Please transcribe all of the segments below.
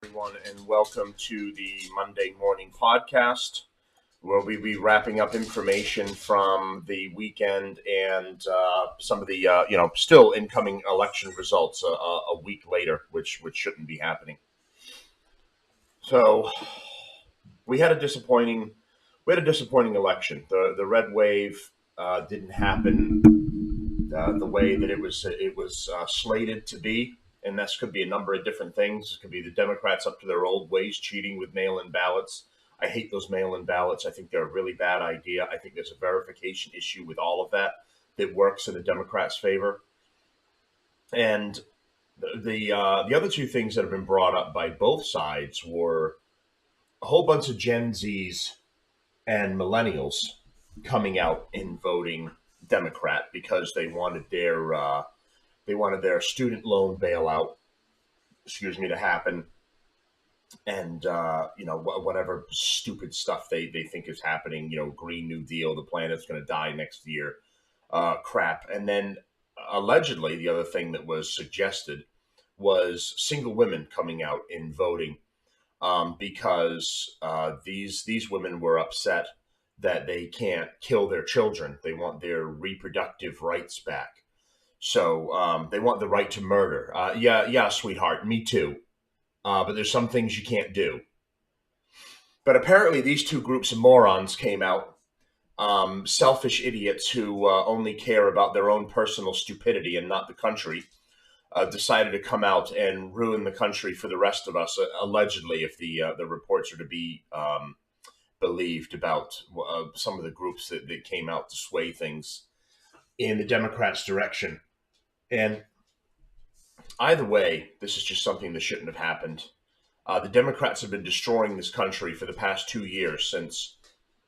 Everyone, and welcome to the Monday morning podcast, where we'll be wrapping up information from the weekend and some of the still incoming election results a week later, which shouldn't be happening. So we had a disappointing election. The red wave didn't happen the way that it was slated to be. And this could be a number of different things. It could be the Democrats up to their old ways, cheating with mail-in ballots. I hate those mail-in ballots. I think they're a really bad idea. I think there's a verification issue with all of that that works in the Democrats' favor. And the other two things that have been brought up by both sides were a whole bunch of Gen Zs and millennials coming out and voting Democrat because they wanted their student loan bailout, to happen, and whatever stupid stuff they think is happening. Green New Deal, the planet's going to die next year, crap. And then allegedly, the other thing that was suggested was single women coming out and voting because these women were upset that they can't kill their children. They want their reproductive rights back. So they want the right to murder. Yeah, sweetheart, me too. But there's some things you can't do. But apparently, these two groups of morons came out, selfish idiots who only care about their own personal stupidity and not the country, decided to come out and ruin the country for the rest of us, allegedly, if the reports are to be believed about some of the groups that came out to sway things in the Democrats' direction. And either way, this is just something that shouldn't have happened. The Democrats have been destroying this country for the past 2 years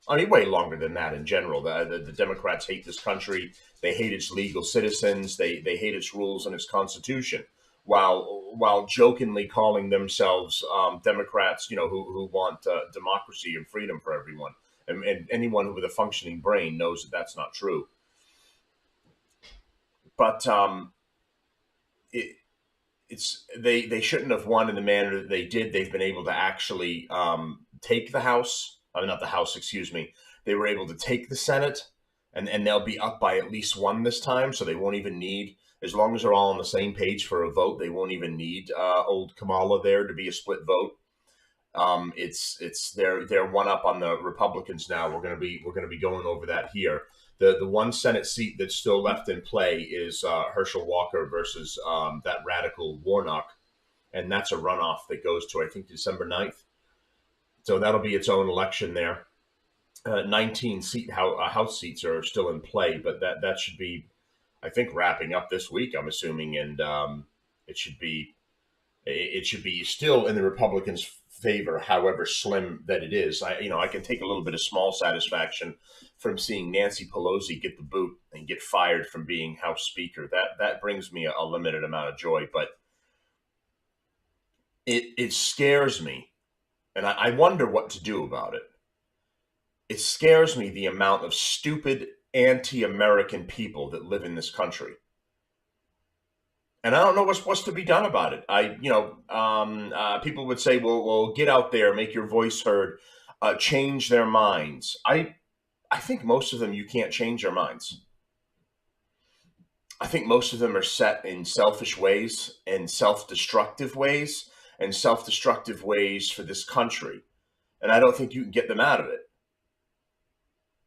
way longer than that in general. The Democrats hate this country. They hate its legal citizens. They hate its rules and its constitution, while jokingly calling themselves Democrats, who want democracy and freedom for everyone. And anyone with a functioning brain knows that that's not true. But they shouldn't have won in the manner that they did. They've been able to actually take the House. Not the House, excuse me. They were able to take the Senate, and they'll be up by at least one this time. So they won't even need, as long as they're all on the same page for a vote, they won't even need old Kamala there to be a split vote. They're one up on the Republicans now. We're gonna be going over that here. The one Senate seat that's still left in play is Herschel Walker versus that radical Warnock, and that's a runoff that goes to, I think, December 9th. So that'll be its own election there. 19 House seats are still in play, but that should be, I think, wrapping up this week, I'm assuming, and it should be still in the Republicans' favor, however slim that it is. I can take a little bit of small satisfaction from seeing Nancy Pelosi get the boot and get fired from being House Speaker. That brings me a limited amount of joy, but it scares me, and I wonder what to do about it. It scares me, the amount of stupid anti-American people that live in this country. And I don't know what's to be done about it. People would say, well, get out there, make your voice heard, change their minds. I think most of them, you can't change their minds. I think most of them are set in selfish ways and self-destructive ways for this country. And I don't think you can get them out of it.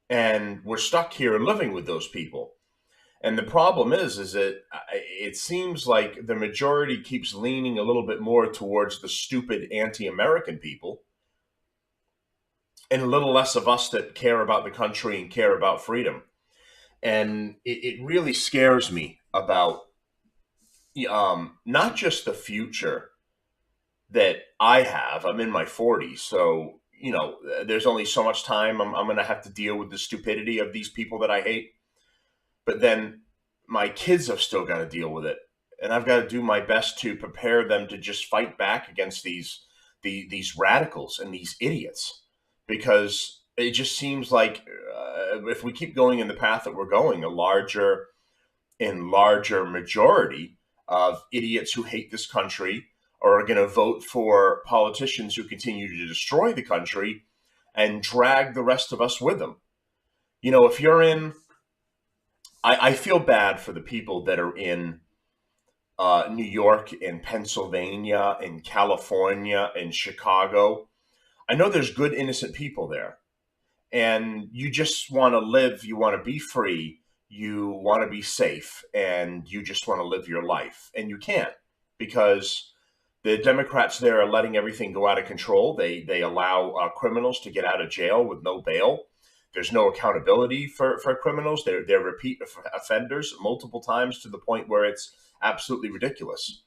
And we're stuck here living with those people. And the problem is that it seems like the majority keeps leaning a little bit more towards the stupid anti-American people, and a little less of us that care about the country and care about freedom. And it really scares me about not just the future that I have. I'm in my 40s, so there's only so much time I'm going to have to deal with the stupidity of these people that I hate. But then my kids have still got to deal with it, and I've got to do my best to prepare them to just fight back against these radicals and these idiots, because it just seems like if we keep going in the path that we're going, a larger and larger majority of idiots who hate this country or are going to vote for politicians who continue to destroy the country and drag the rest of us with them. If you're in, I feel bad for the people that are in New York, in Pennsylvania, in California, in Chicago. I know there's good, innocent people there, and you just want to live, you want to be free, you want to be safe, and you just want to live your life. And you can't, because the Democrats there are letting everything go out of control. They allow criminals to get out of jail with no bail. There's no accountability for criminals. They're repeat offenders multiple times, to the point where it's absolutely ridiculous.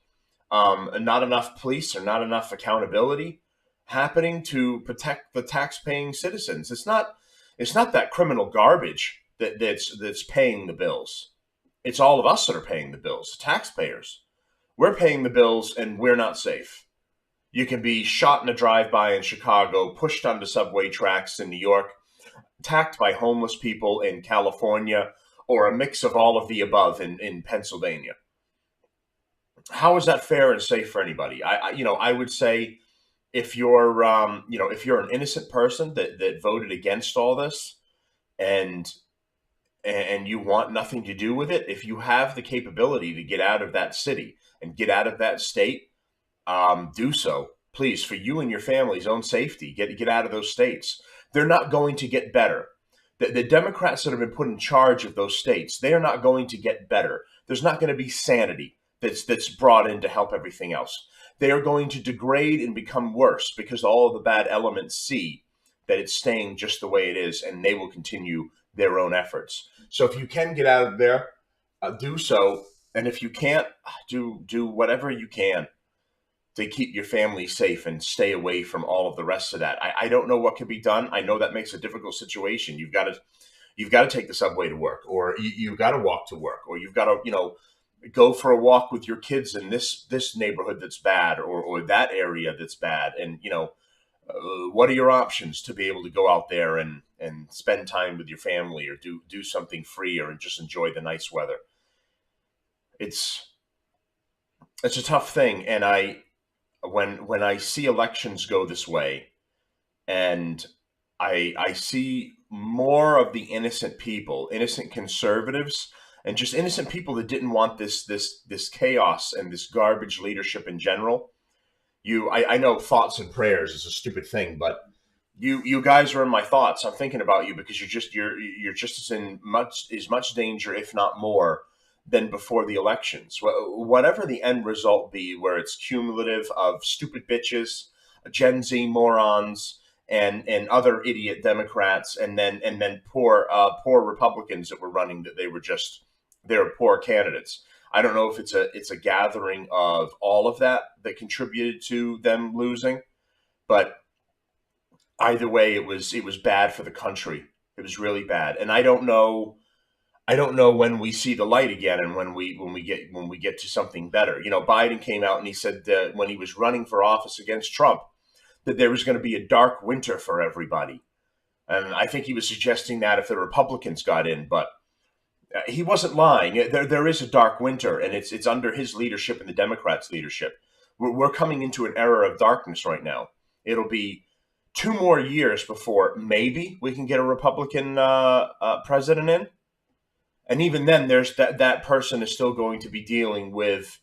And not enough police, or not enough accountability happening to protect the tax-paying citizens. It's not that criminal garbage that's paying the bills. It's all of us that are paying the bills, taxpayers. We're paying the bills, and we're not safe. You can be shot in a drive-by in Chicago, pushed onto subway tracks in New York, attacked by homeless people in California, or a mix of all of the above in Pennsylvania. How is that fair and safe for anybody? I would say, if you're if you're an innocent person that voted against all this, and you want nothing to do with it, if you have the capability to get out of that city and get out of that state, do so, please, for you and your family's own safety. Get out of those states. They're not going to get better. The Democrats that have been put in charge of those states, they are not going to get better. There's not going to be sanity that's brought in to help everything else. They are going to degrade and become worse, because all of the bad elements see that it's staying just the way it is, and they will continue their own efforts. So if you can get out of there, do so. And if you can't, do whatever you can to keep your family safe and stay away from all of the rest of that. I don't know what can be done. I know that makes a difficult situation. You've got to take the subway to work, or you've got to walk to work, or you've got to, go for a walk with your kids in this neighborhood that's bad, or that area that's bad. And, what are your options to be able to go out there and spend time with your family, or do something free, or just enjoy the nice weather? It's a tough thing. And when I see elections go this way, and I see more of the innocent people, innocent conservatives, and just innocent people that didn't want this chaos and this garbage leadership in general. I know thoughts and prayers is a stupid thing, but you guys are in my thoughts. I'm thinking about you, because you're just as much danger, if not more, than before the elections. Whatever the end result be, where it's cumulative of stupid bitches, Gen Z morons, and other idiot Democrats, and then poor Republicans that were running, that they're poor candidates. I don't know if it's a gathering of all of that contributed to them losing, but either way, it was bad for the country. It was really bad, and I don't know when we see the light again, and when we get to something better. Biden came out and he said that when he was running for office against Trump, that there was going to be a dark winter for everybody, and I think he was suggesting that if the Republicans got in, but he wasn't lying. There is a dark winter, and it's under his leadership and the Democrats' leadership. We're coming into an era of darkness right now. It'll be 2 more years before maybe we can get a Republican president in. And even then, there's that person is still going to be dealing with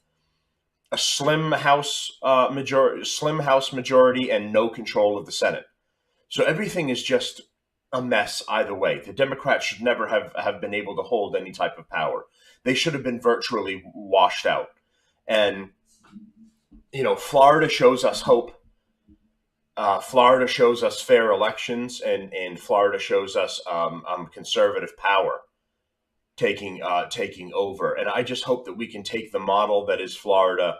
a slim House majority and no control of the Senate. So everything is just a mess either way. The Democrats should never have been able to hold any type of power. They should have been virtually washed out. And, Florida shows us hope. Florida shows us fair elections, and Florida shows us conservative power taking over. And I just hope that we can take the model that is Florida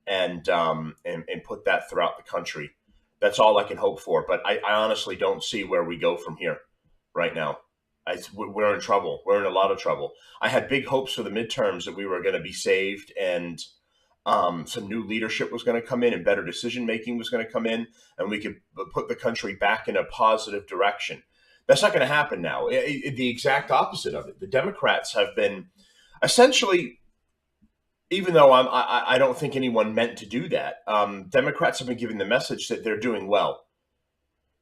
and put that throughout the country. That's all I can hope for. But I honestly don't see where we go from here right now. We're in trouble. We're in a lot of trouble. I had big hopes for the midterms that we were going to be saved, and some new leadership was going to come in, and better decision making was going to come in, and we could put the country back in a positive direction. That's not going to happen now. The exact opposite of it. The Democrats have been essentially even though I don't think anyone meant to do that. Democrats have been giving the message that they're doing well.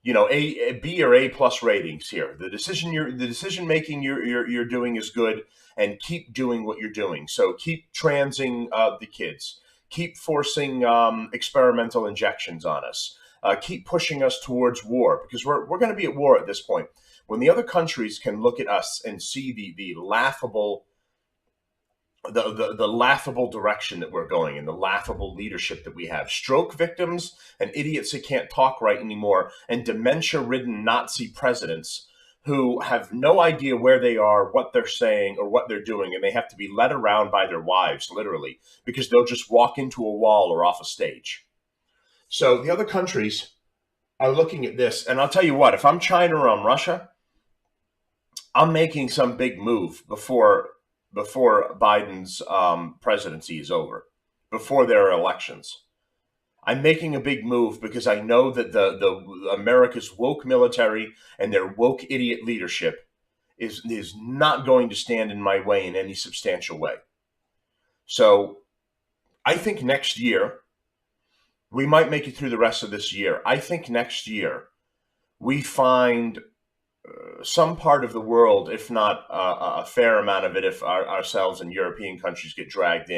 You know, a B or A plus ratings here. The decision making you're doing is good, and keep doing what you're doing. So keep transing the kids, keep forcing experimental injections on us, keep pushing us towards war, because we're going to be at war at this point. When the other countries can look at us and see the laughable the laughable direction that we're going and the laughable leadership that we have. Stroke victims and idiots who can't talk right anymore, and dementia-ridden Nazi presidents who have no idea where they are, what they're saying, or what they're doing, and they have to be led around by their wives, literally, because they'll just walk into a wall or off a stage. So the other countries are looking at this, and I'll tell you what, if I'm China or I'm Russia, I'm making some big move before Biden's presidency is over, before there are elections. I'm making a big move because I know that the America's woke military and their woke idiot leadership is not going to stand in my way in any substantial way. So I think next year, we might make it through the rest of this year. I think next year we find some part of the world, if not a fair amount of it, if ourselves and European countries get dragged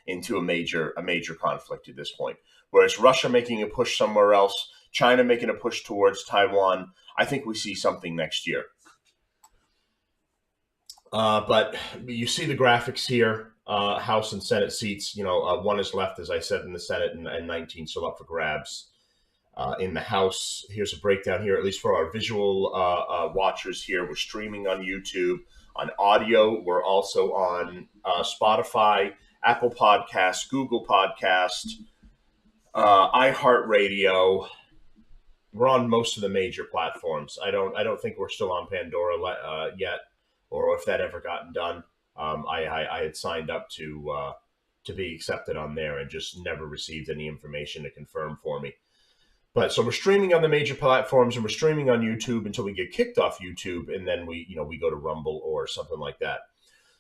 into a major conflict at this point. Whereas Russia making a push somewhere else, China making a push towards Taiwan, I think we see something next year. But you see the graphics here, House and Senate seats. You know, one is left, as I said, in the Senate, and 19 still up for grabs. In the House, here's a breakdown here, at least for our visual watchers here. We're streaming on YouTube. On audio, we're also on Spotify, Apple Podcasts, Google Podcasts, iHeartRadio. We're on most of the major platforms. I don't think we're still on Pandora yet, or if that ever gotten done. I had signed up to be accepted on there and just never received any information to confirm for me. But so we're streaming on the major platforms, and we're streaming on YouTube until we get kicked off YouTube, and then we go to Rumble or something like that.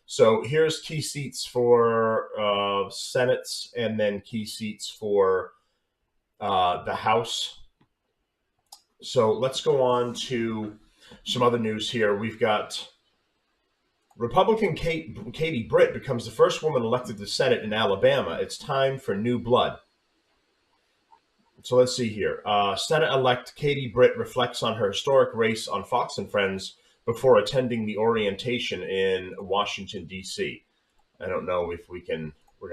So here's key seats for Senates, and then key seats for the House. So let's go on to some other news here. We've got Republican Katie Britt becomes the first woman elected to the Senate in Alabama. It's time for new blood. So let's see here. Senate-elect Katie Britt reflects on her historic race on Fox and Friends before attending the orientation in Washington, D.C. I don't know if we're going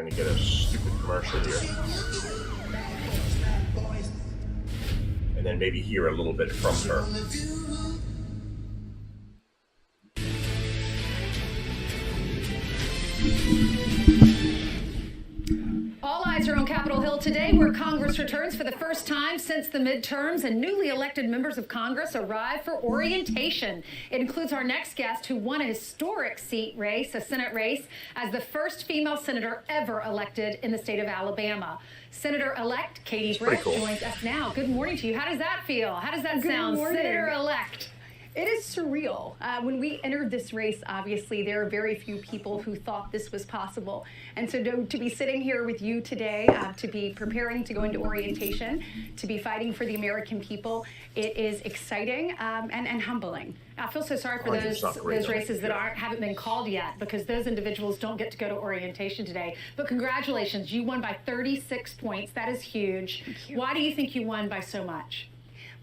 to get a stupid commercial here. And then maybe hear a little bit from her. All eyes are on Capitol Hill today, where Congress returns for the first time since the midterms, and newly elected members of Congress arrive for orientation. It includes our next guest, who won a historic seat race, a Senate race, as the first female senator ever elected in the state of Alabama. Senator-elect Katie Britt joins us now. Good morning to you. How does that feel? How does that sound, Senator-elect? It is surreal. When we entered this race, obviously, there are very few people who thought this was possible. And so to be sitting here with you today, to be preparing to go into orientation, to be fighting for the American people, it is exciting and humbling. I feel so sorry for those races that haven't been called yet, because those individuals don't get to go to orientation today. But congratulations, you won by 36 points. That is huge. Why do you think you won by so much?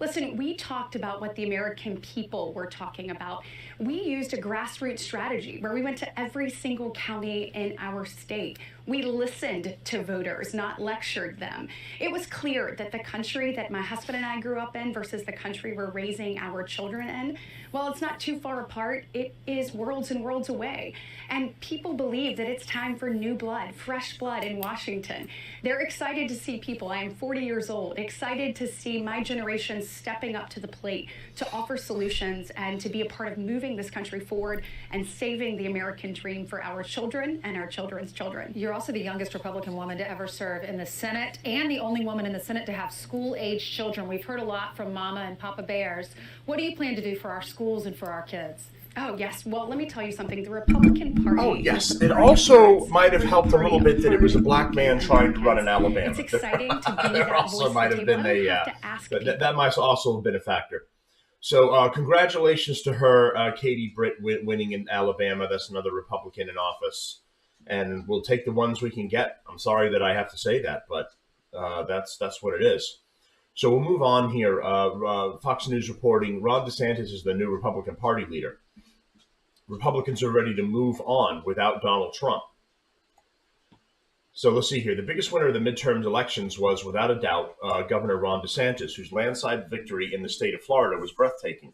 Listen, we talked about what the American people were talking about. We used a grassroots strategy where we went to every single county in our state. We listened to voters, not lectured them. It was clear that the country that my husband and I grew up in versus the country we're raising our children in, while it's not too far apart, it is worlds and worlds away. And people believe that it's time for new blood, fresh blood in Washington. They're excited to see people, I am 40 years old, excited to see my generation stepping up to the plate to offer solutions and to be a part of moving this country forward and saving the American dream for our children and our children's children. You're also the youngest Republican woman to ever serve in the Senate, and the only woman in the Senate to have school-age children. We've heard a lot from Mama and Papa Bears. What do you plan to do for our schools and for our kids? Oh, yes. Well, let me tell you something. The Republican Party. Oh, yes. It also might have helped a little bit that it was a black man trying to run in Alabama. It's exciting to be There that also voice might at have the table. been I don't a, have to ask that might also have been a factor. So congratulations to her, Katie Britt, winning in Alabama. That's another Republican in office. And we'll take the ones we can get. I'm sorry that I have to say that, but that's what it is. So we'll move on here. Fox News reporting Ron DeSantis is the new Republican Party leader. Republicans are ready to move on without Donald Trump. So let's see here. The biggest winner of the midterm elections was, without a doubt, Governor Ron DeSantis, whose landslide victory in the state of Florida was breathtaking.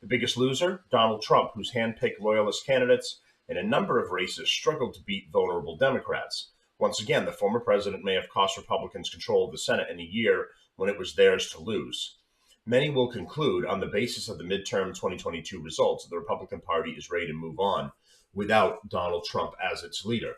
The biggest loser, Donald Trump, whose handpicked loyalist candidates in a number of races struggled to beat vulnerable Democrats. Once again, the former president may have cost Republicans control of the Senate in a year when it was theirs to lose. Many will conclude, on the basis of the midterm 2022 results, that the Republican Party is ready to move on without Donald Trump as its leader.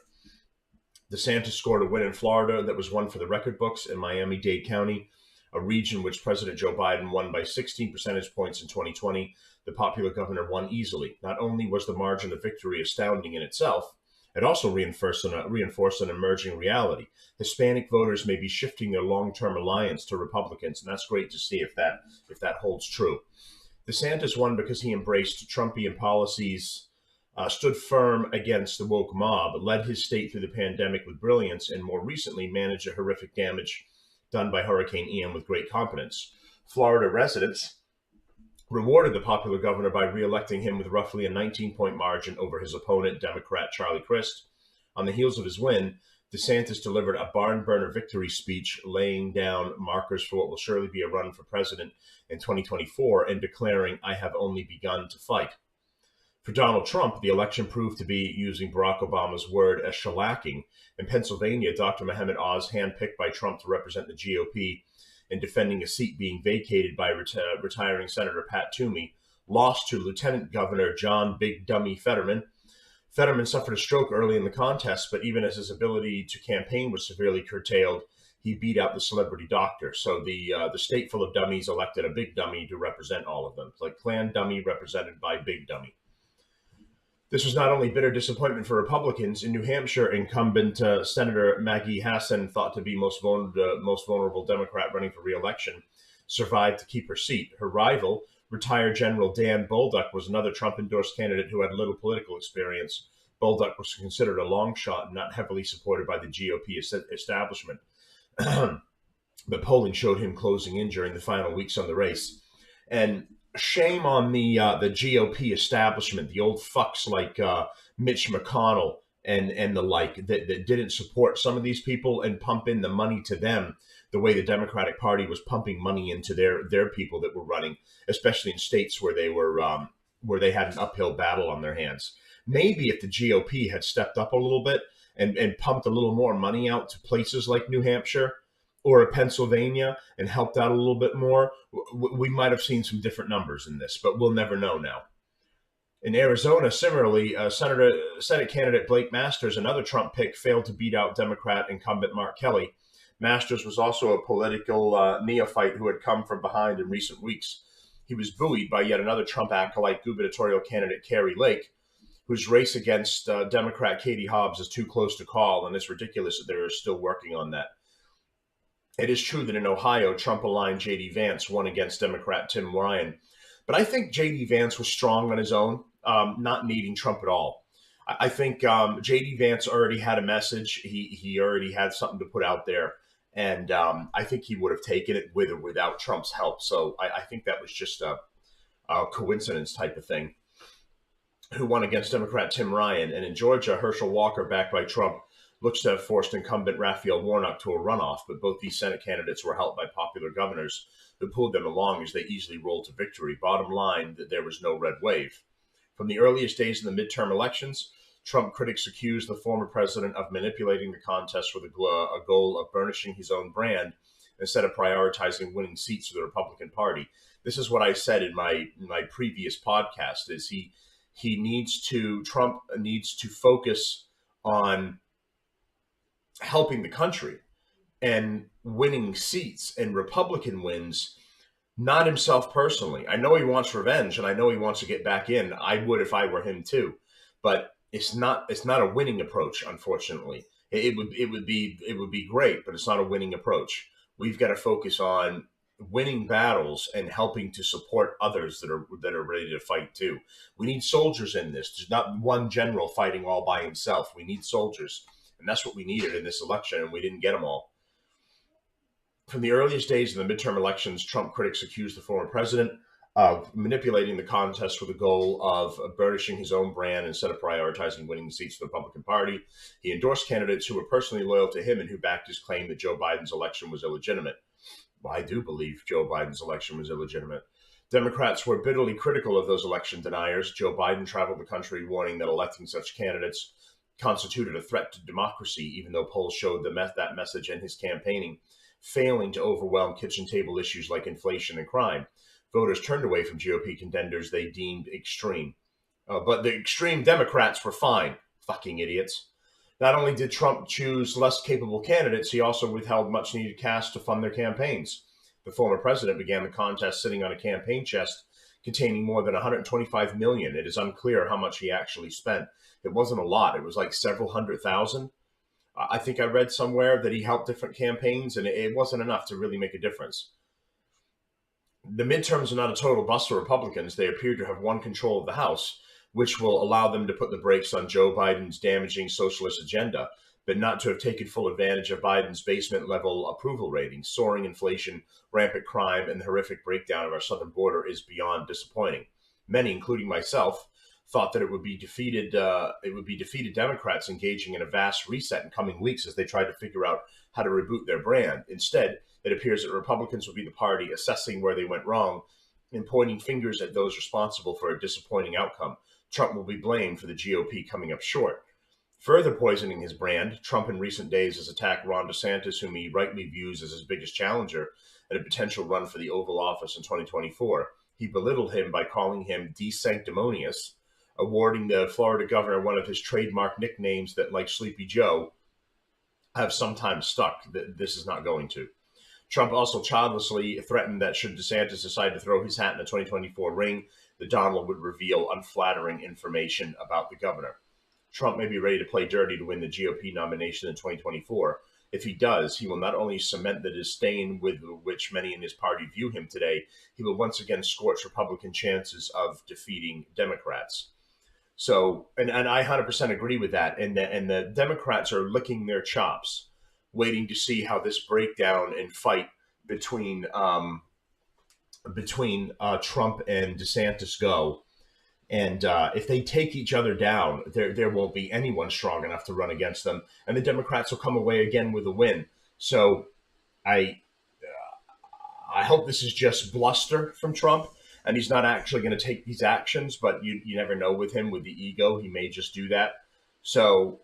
DeSantis scored a win in Florida that was one for the record books in Miami-Dade County, a region which President Joe Biden won by 16 percentage points in 2020. The popular governor won easily. Not only was the margin of victory astounding in itself, it also reinforced an emerging reality. Hispanic voters may be shifting their long-term alliance to Republicans, and that's great to see if that holds true. DeSantis won because he embraced Trumpian policies, stood firm against the woke mob, led his state through the pandemic with brilliance, and more recently managed the horrific damage done by Hurricane Ian with great competence. Florida residents rewarded the popular governor by re-electing him with roughly a 19-point margin over his opponent, Democrat Charlie Crist. On the heels of his win, DeSantis delivered a barn-burner victory speech laying down markers for what will surely be a run for president in 2024 and declaring, "I have only begun to fight." For Donald Trump, the election proved to be, using Barack Obama's word, a shellacking. In Pennsylvania, Dr. Mohammed Oz, handpicked by Trump to represent the GOP in defending a seat being vacated by retiring Senator Pat Toomey, lost to Lieutenant Governor John Big Dummy Fetterman. Fetterman suffered a stroke early in the contest, but even as his ability to campaign was severely curtailed, he beat out the celebrity doctor. So the state full of dummies elected a big dummy to represent all of them. It's like Clan Dummy represented by Big Dummy. This was not only bitter disappointment for Republicans. In New Hampshire, incumbent Senator Maggie Hassan, thought to be most vulnerable Democrat running for re-election, survived to keep her seat. Her rival, retired General Dan Bolduc, was another Trump-endorsed candidate who had little political experience. Bolduc was considered a long shot and not heavily supported by the GOP establishment. But polling showed him closing in during the final weeks on the race. And shame on the GOP establishment, the old fucks like Mitch McConnell and the like that didn't support some of these people and pump in the money to them the way the Democratic Party was pumping money into their people that were running, especially in states where they had an uphill battle on their hands. Maybe if the GOP had stepped up a little bit and pumped a little more money out to places like New Hampshire or Pennsylvania and helped out a little bit more, we might have seen some different numbers in this, but we'll never know now. In Arizona, similarly, Senate candidate Blake Masters, another Trump pick, failed to beat out Democrat incumbent Mark Kelly. Masters was also a political neophyte who had come from behind in recent weeks. He was buoyed by yet another Trump acolyte gubernatorial candidate, Kari Lake, whose race against Democrat Katie Hobbs is too close to call, and it's ridiculous that they're still working on that. It is true that in Ohio, Trump-aligned J.D. Vance won against Democrat Tim Ryan. But I think J.D. Vance was strong on his own, not needing Trump at all. I think J.D. Vance already had a message. He already had something to put out there. And I think he would have taken it with or without Trump's help. So I think that was just a coincidence type of thing. Who won against Democrat Tim Ryan. And in Georgia, Herschel Walker, backed by Trump, looks to have forced incumbent Raphael Warnock to a runoff, but both these Senate candidates were helped by popular governors who pulled them along as they easily rolled to victory. Bottom line, that there was no red wave. From the earliest days in the midterm elections, Trump critics accused the former president of manipulating the contest with a goal of burnishing his own brand instead of prioritizing winning seats for the Republican Party. This is what I said in my previous podcast, is Trump needs to focus on helping the country and winning seats, and Republican wins Not himself personally. I know he wants revenge, and I know he wants to get back in. I would if I were him too, but it's not a winning approach. Unfortunately, it would be great, but it's not a winning approach. We've got to focus on winning battles and helping to support others that are ready to fight too. We need soldiers in this. There's not one general fighting all by himself. We need soldiers, and that's what we needed in this election, and we didn't get them all. From the earliest days of the midterm elections, Trump critics accused the former president of manipulating the contest with the goal of burnishing his own brand instead of prioritizing winning seats for the Republican Party. He endorsed candidates who were personally loyal to him and who backed his claim that Joe Biden's election was illegitimate. Well, I do believe Joe Biden's election was illegitimate. Democrats were bitterly critical of those election deniers. Joe Biden traveled the country warning that electing such candidates constituted a threat to democracy, even though polls showed that message in his campaigning failing to overwhelm kitchen table issues like inflation and crime. Voters turned away from GOP contenders they deemed extreme. But the extreme Democrats were fine. Fucking idiots. Not only did Trump choose less capable candidates, he also withheld much needed cash to fund their campaigns. The former president began the contest sitting on a campaign chest containing more than $125 million. It is unclear how much he actually spent. It wasn't a lot. It was like several $100,000. I think I read somewhere that he helped different campaigns, and it wasn't enough to really make a difference. The midterms are not a total bust for Republicans. They appear to have won control of the House, which will allow them to put the brakes on Joe Biden's damaging socialist agenda, but not to have taken full advantage of Biden's basement-level approval ratings. Soaring inflation, rampant crime, and the horrific breakdown of our southern border is beyond disappointing. Many, including myself, thought that it would be defeated Democrats engaging in a vast reset in coming weeks as they tried to figure out how to reboot their brand. Instead, it appears that Republicans will be the party assessing where they went wrong and pointing fingers at those responsible for a disappointing outcome. Trump will be blamed for the GOP coming up short. Further poisoning his brand, Trump in recent days has attacked Ron DeSantis, whom he rightly views as his biggest challenger at a potential run for the Oval Office in 2024. He belittled him by calling him desanctimonious, awarding the Florida governor one of his trademark nicknames that, like Sleepy Joe, have sometimes stuck. This is not going to. Trump also childlessly threatened that should DeSantis decide to throw his hat in the 2024 ring, that Donald would reveal unflattering information about the governor. Trump may be ready to play dirty to win the GOP nomination in 2024. If he does, he will not only cement the disdain with which many in his party view him today, he will once again scorch Republican chances of defeating Democrats. So, and I 100% agree with that. And the Democrats are licking their chops, waiting to see how this breakdown and fight between Trump and DeSantis go. And if they take each other down, there won't be anyone strong enough to run against them, and the Democrats will come away again with a win. So, I hope this is just bluster from Trump, and he's not actually going to take these actions, but you never know with him, with the ego, he may just do that. So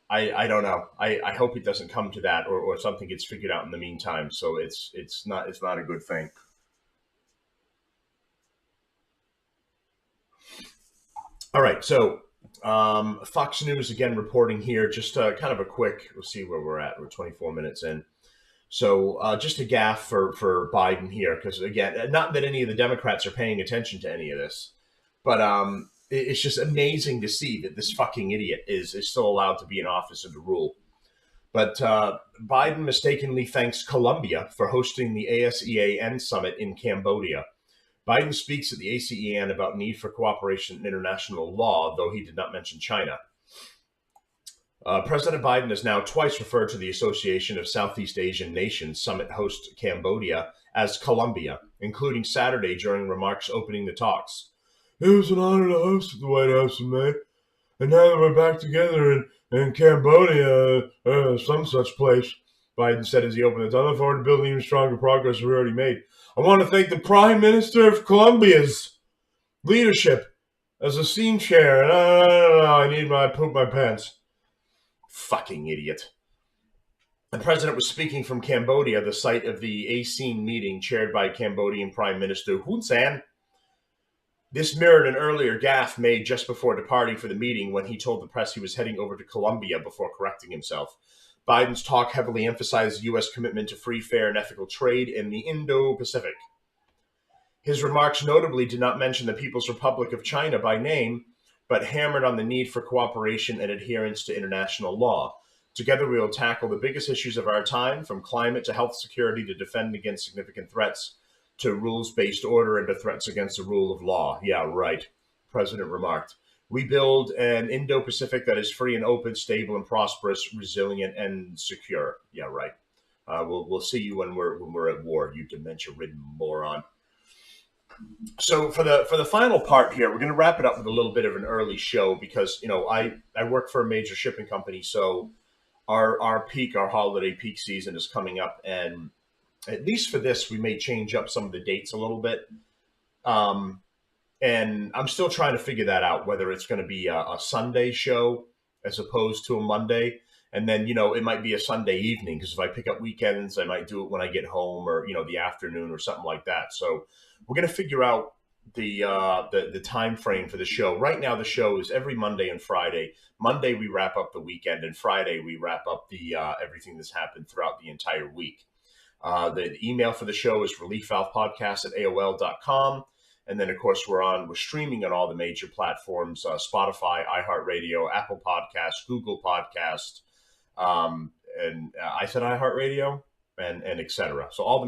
I don't know. I hope it doesn't come to that, or something gets figured out in the meantime. So it's not a good thing. All right. So Fox News again reporting here, just kind of a quick, we'll see where we're at. We're 24 minutes in. So just a gaffe for Biden here, because, again, not that any of the Democrats are paying attention to any of this, but it's just amazing to see that this fucking idiot is still allowed to be in office and to rule. But Biden mistakenly thanks Colombia for hosting the ASEAN summit in Cambodia. Biden speaks at the ASEAN about need for cooperation in international law, though he did not mention China. President Biden has now twice referred to the Association of Southeast Asian Nations summit host Cambodia as Colombia, including Saturday during remarks opening the talks. It was an honor to host at the White House in May, and now that we're back together in Cambodia, some such place, Biden said as he opened it. I look forward to building even stronger progress we already made. I want to thank the Prime Minister of Colombia's leadership as a scene chair, and I poop my pants. Fucking idiot. The president was speaking from Cambodia, the site of the ASEAN meeting chaired by Cambodian Prime Minister Hun Sen. This mirrored an earlier gaffe made just before departing for the meeting when he told the press he was heading over to Colombia before correcting himself. Biden's talk heavily emphasized the U.S. commitment to free, fair, and ethical trade in the Indo-Pacific. His remarks notably did not mention the People's Republic of China by name, but hammered on the need for cooperation and adherence to international law. Together, we will tackle the biggest issues of our time, from climate to health security to defend against significant threats to rules-based order and to threats against the rule of law. Yeah, right, the president remarked. We build an Indo-Pacific that is free and open, stable and prosperous, resilient and secure. Yeah, right. We'll see you when we're at war, you dementia-ridden moron. So for the final part here, we're going to wrap it up with a little bit of an early show because, you know, I work for a major shipping company, so our holiday peak season is coming up, and at least for this, we may change up some of the dates a little bit. And I'm still trying to figure that out, whether it's going to be a Sunday show as opposed to a Monday. And then, you know, it might be a Sunday evening, because if I pick up weekends, I might do it when I get home, or, you know, the afternoon or something like that. So we're going to figure out the time frame for the show. Right now, the show is every Monday and Friday. Monday, we wrap up the weekend, and Friday, we wrap up the everything that's happened throughout the entire week. The email for the show is reliefvalvepodcast@aol.com. And then, of course, we're streaming on all the major platforms, Spotify, iHeartRadio, Apple Podcasts, Google Podcasts, and I said iHeartRadio, and et cetera. So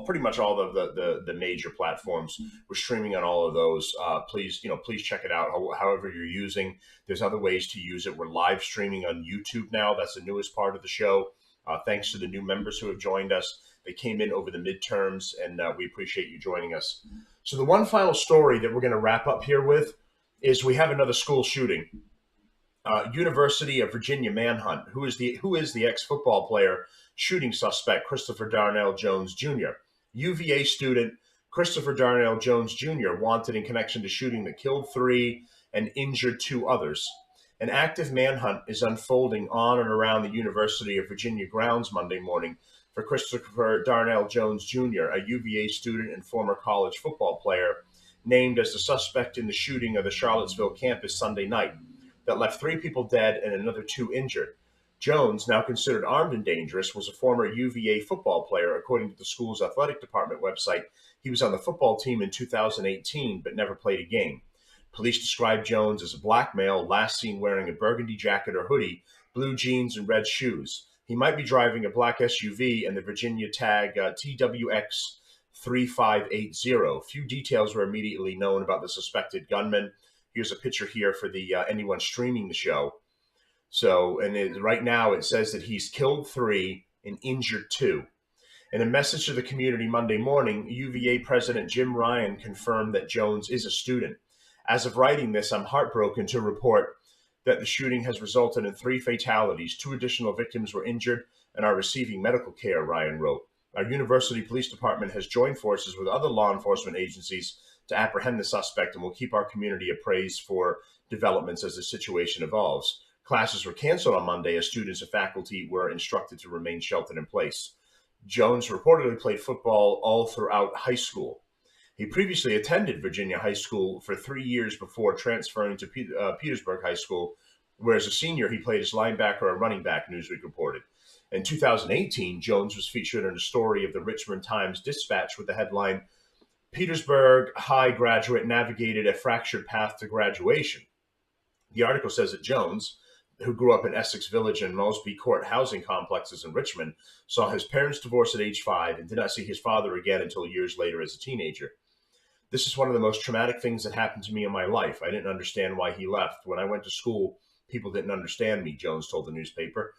pretty much all of the major platforms, we're streaming on all of those. Please check it out. However you're using, there's other ways to use it. We're live streaming on YouTube now. That's the newest part of the show. Thanks to the new members who have joined us. They came in over the midterms, and we appreciate you joining us. So the one final story that we're going to wrap up here with is we have another school shooting. University of Virginia manhunt. Who is the ex-football player shooting suspect Christopher Darnell Jones Jr.? UVA student Christopher Darnell Jones Jr. wanted in connection to shooting that killed 3 and injured 2 others. An active manhunt is unfolding on and around the University of Virginia grounds Monday morning for Christopher Darnell Jones Jr., a UVA student and former college football player, named as the suspect in the shooting of the Charlottesville campus Sunday night that left 3 people dead and another 2 injured. Jones, now considered armed and dangerous, was a former UVA football player, according to the school's athletic department website. He was on the football team in 2018, but never played a game. Police described Jones as a black male, last seen wearing a burgundy jacket or hoodie, blue jeans, and red shoes. He might be driving a black SUV and the Virginia tag TWX 3580. Few details were immediately known about the suspected gunman. Here's a picture here for the anyone streaming the show. So, right now it says that he's killed 3 and injured 2. In a message to the community Monday morning, UVA President Jim Ryan confirmed that Jones is a student. As of writing this, I'm heartbroken to report that the shooting has resulted in 3 fatalities. 2 additional victims were injured and are receiving medical care, Ryan wrote. Our university police department has joined forces with other law enforcement agencies to apprehend the suspect, and will keep our community appraised for developments as the situation evolves. Classes were canceled on Monday as students and faculty were instructed to remain sheltered in place. Jones reportedly played football all throughout high school. He previously attended Virginia High School for 3 years before transferring to Petersburg High School, where as a senior he played as linebacker or running back, Newsweek reported. In 2018, Jones was featured in a story of the Richmond Times-Dispatch with the headline, Petersburg High graduate navigated a fractured path to graduation. The article says that Jones, who grew up in Essex Village and Mosby Court housing complexes in Richmond, saw his parents divorce at age 5 and did not see his father again until years later as a teenager. This is one of the most traumatic things that happened to me in my life. I didn't understand why he left. When I went to school, people didn't understand me, Jones told the newspaper.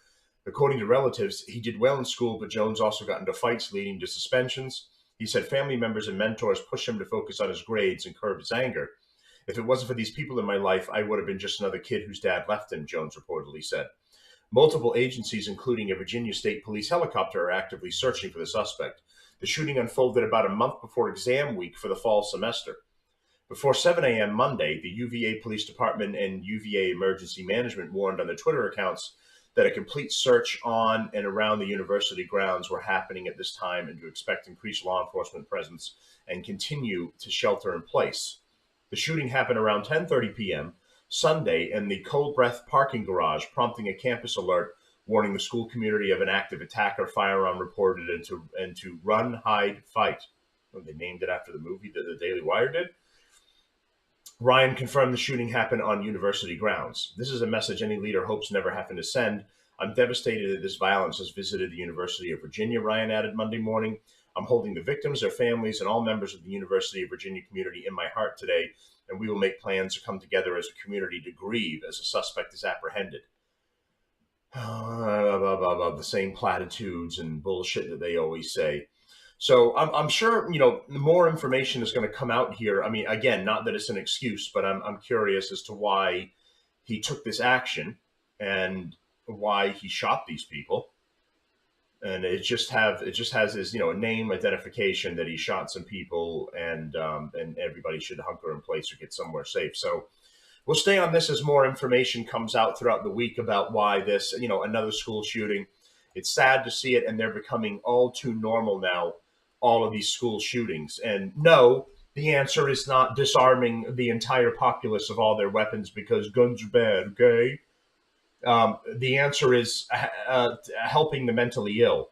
According to relatives, he did well in school, but Jones also got into fights leading to suspensions. He said family members and mentors pushed him to focus on his grades and curb his anger. If it wasn't for these people in my life, I would have been just another kid whose dad left him, Jones reportedly said. Multiple agencies, including a Virginia State Police helicopter, are actively searching for the suspect. The shooting unfolded about a month before exam week for the fall semester. Before 7 a.m. Monday, the UVA Police Department and UVA Emergency Management warned on their Twitter accounts that a complete search on and around the university grounds were happening at this time, and to expect increased law enforcement presence and continue to shelter in place. The shooting happened around 10:30 p.m. Sunday in the Cold Breath parking garage, prompting a campus alert warning the school community of an active attacker, firearm reported, and to run, hide, fight. They named it after the movie that the Daily Wire did. Ryan confirmed the shooting happened on university grounds. This is a message any leader hopes never having to send. I'm devastated that this violence has visited the University of Virginia, Ryan added Monday morning. I'm holding the victims, their families, and all members of the University of Virginia community in my heart today, and we will make plans to come together as a community to grieve as a suspect is apprehended. The same platitudes and bullshit that they always say. So I'm sure, more information is going to come out here. I mean, again, not that it's an excuse, but I'm curious as to why he took this action and why he shot these people. And it just has his, name identification that he shot some people, and everybody should hunker in place or get somewhere safe. So we'll stay on this as more information comes out throughout the week about why this, another school shooting. It's sad to see it, and they're becoming all too normal now, all of these school shootings. And no, the answer is not disarming the entire populace of all their weapons because guns are bad, okay? The answer is helping the mentally ill,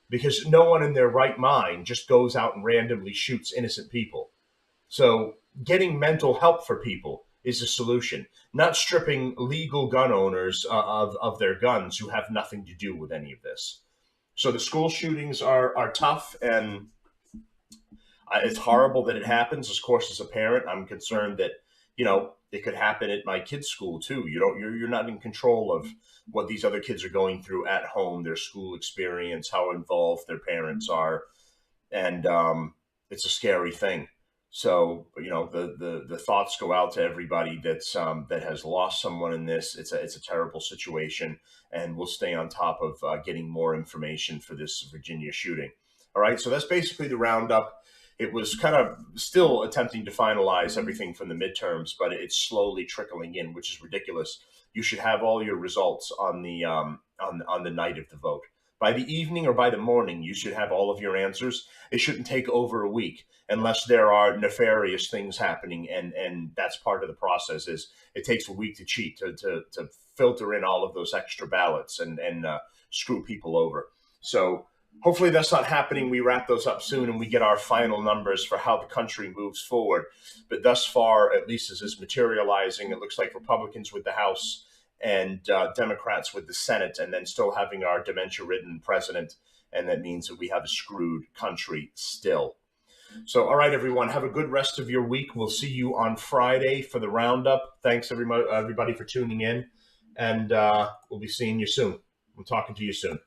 because no one in their right mind just goes out and randomly shoots innocent people. So getting mental help for people is a solution, not stripping legal gun owners of their guns who have nothing to do with any of this. So the school shootings are tough, and it's horrible that it happens. Of course, as a parent, I'm concerned that, it could happen at my kids' school too. You're not in control of what these other kids are going through at home, their school experience, how involved their parents are. And it's a scary thing. So, the thoughts go out to everybody that has lost someone in this. It's a terrible situation, and we'll stay on top of getting more information for this Virginia shooting. All right. So that's basically the roundup. It was kind of still attempting to finalize everything from the midterms, but it's slowly trickling in, which is ridiculous. You should have all your results on the on the night of the vote. By the evening or by the morning, you should have all of your answers. It shouldn't take over a week unless there are nefarious things happening, and that's part of the process. Is it takes a week to cheat, to filter in all of those extra ballots and screw people over. So hopefully that's not happening. We wrap those up soon and we get our final numbers for how the country moves forward. But thus far, at least as it's materializing, it looks like Republicans with the House and Democrats with the Senate, and then still having our dementia-ridden president. And that means that we have a screwed country still. So, all right, everyone, have a good rest of your week. We'll see you on Friday for the roundup. Thanks, everybody for tuning in. And we'll be seeing you soon. I'm talking to you soon.